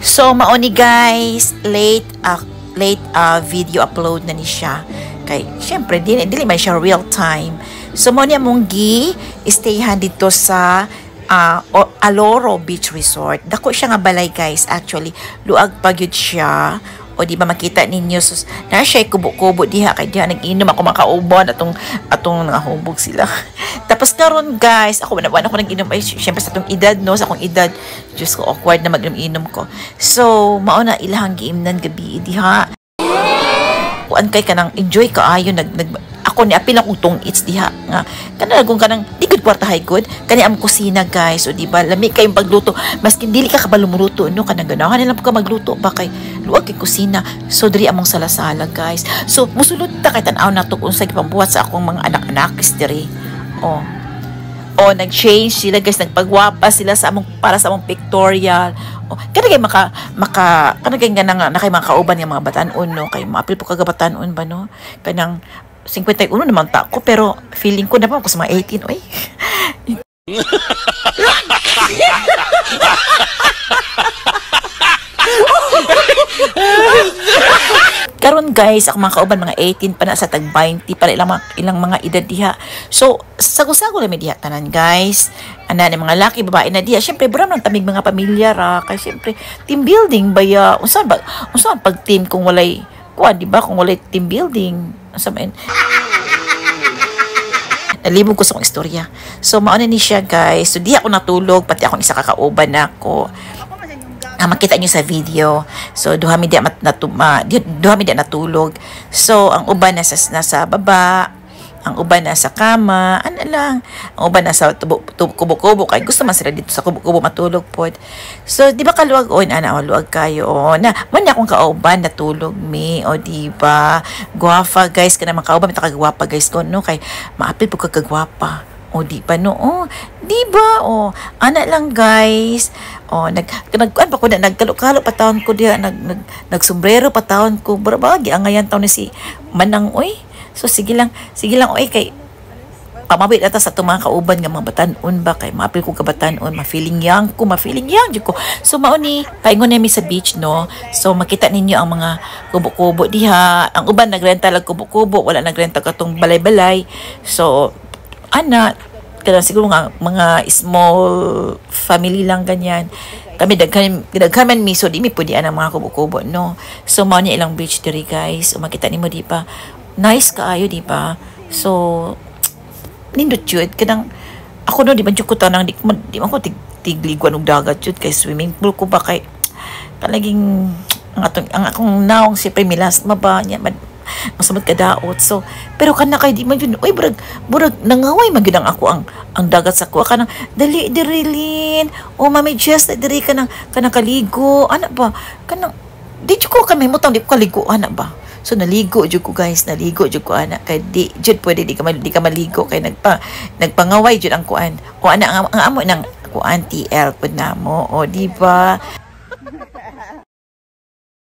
So mao ni guys, late video upload na ni siya. Kay syempre dili man siya real time. So mao ni among stayhan dito sa Aloro Beach Resort. Dako siya nga balay guys, actually luag pa gyud siya. O di ba makita ninyo, sus, na siya kubo-kubo diha kay diha nag-inom ako makauban atong nahubog sila. Tapos karon guys, ako na ako nag-inom ay syempre sa atong edad no, sa akong edad, just ko awkward na mag-inom ko. So mao na ilahang giimnan gabi diha. Kuan kay kanang enjoy kaayo ako ni apil akong tong it's diha nga kana kung kanang di good kwarta high good kani am kusina guys, o di ba lami kayong pagluto maski dili ka kabalo muruto no, kanang ganahan nila ka magluto ba kay luwag kay kusina. So diri among salasala guys, so musulod ta kay tan-aw nato kung sa gipambuhat sa akong mga anak-anak diri. Nag-change sila guys, nagpagwapa sila sa among para sa among pictorial. Kana kay kana kay nga na kay mga kauban nga mga batan-on no, kay maapil po kaga batan-on ba no, kanang 51 naman ta ko, pero feeling ko na pa ako sa mga 18 oy. Karon guys, ako mga kauban mga 18 pa na sa tag 20 para ilang mga edad diha. So sago-sago lang diha tanan guys. Ana ni mga laki babae na diha. Syempre buram nang tamig mga pamilya ra kay syempre team building baya. Unsa pag team kung walay kuan, di ba, kung walay team building. Unsa man. Nalibog ko sa akong istorya. So mao na ni siya guys. So di ako natulog, pati akong isa kakauban nako. Makita nyo sa video. So duha mi dia natulog. So ang uban nasa baba, ang uban nasa kama, lang. Ang uban nasa kubo-kubo kay gusto man sila dito sa kubo-kubo matulog pod. So di ba kaluwag luwag kayo na man akong kauban natulog mi, o di ba guwapa guys, kana man kauban ta kagwapa guys ko no, kay maapil po kagwapa. O di ba no? Di ba? Ana lang guys. Nagkuan pa ko na nagkalo-kalo pa taon ko diha, nagsombrero pa taon ko. Barabagi ang ngayon taon ni si Manang oy. So sige lang oy, kay pamabit ata sa itong mga kauban nga mga batan-on ba, kay maapil ko ka batan-on, ma-feeling young ko. So mao ni paingon nami sa beach no. So makita ninyo ang mga kubo-kubo diha. Ang uban nagrenta lang kubo-kubo, wala nagrenta katong balay-balay. So kaya siguro nga mga small family lang ganyan. Kami daghan mi, so di mi pwede ang mga kubo-kubo no. So mao ni ilang beach diri guys. So makita nimo di pa. Nice kaayo di ba? So nindot jud kanang ako no, di man jud ko tanang di man ko tigligwan og dagat jud kay swimming pool ko ba kay kalaging ang akong naong si Premilas maba nya masamot kadaot. So pero kana kay di man yun oy burag nangaway man gyud ang ako ang dagat sa kuha kanang dali dirilin mami Jess diri kanang kaligo ana ba kanang di ko kami mutang di ko kaligo ana ba. So naligo jud ko guys, ana kay di jud pwede di ka maligo kay nagpangaway jud ang kuan. O ana ang amo nang kuan TL pud namo, o di ba?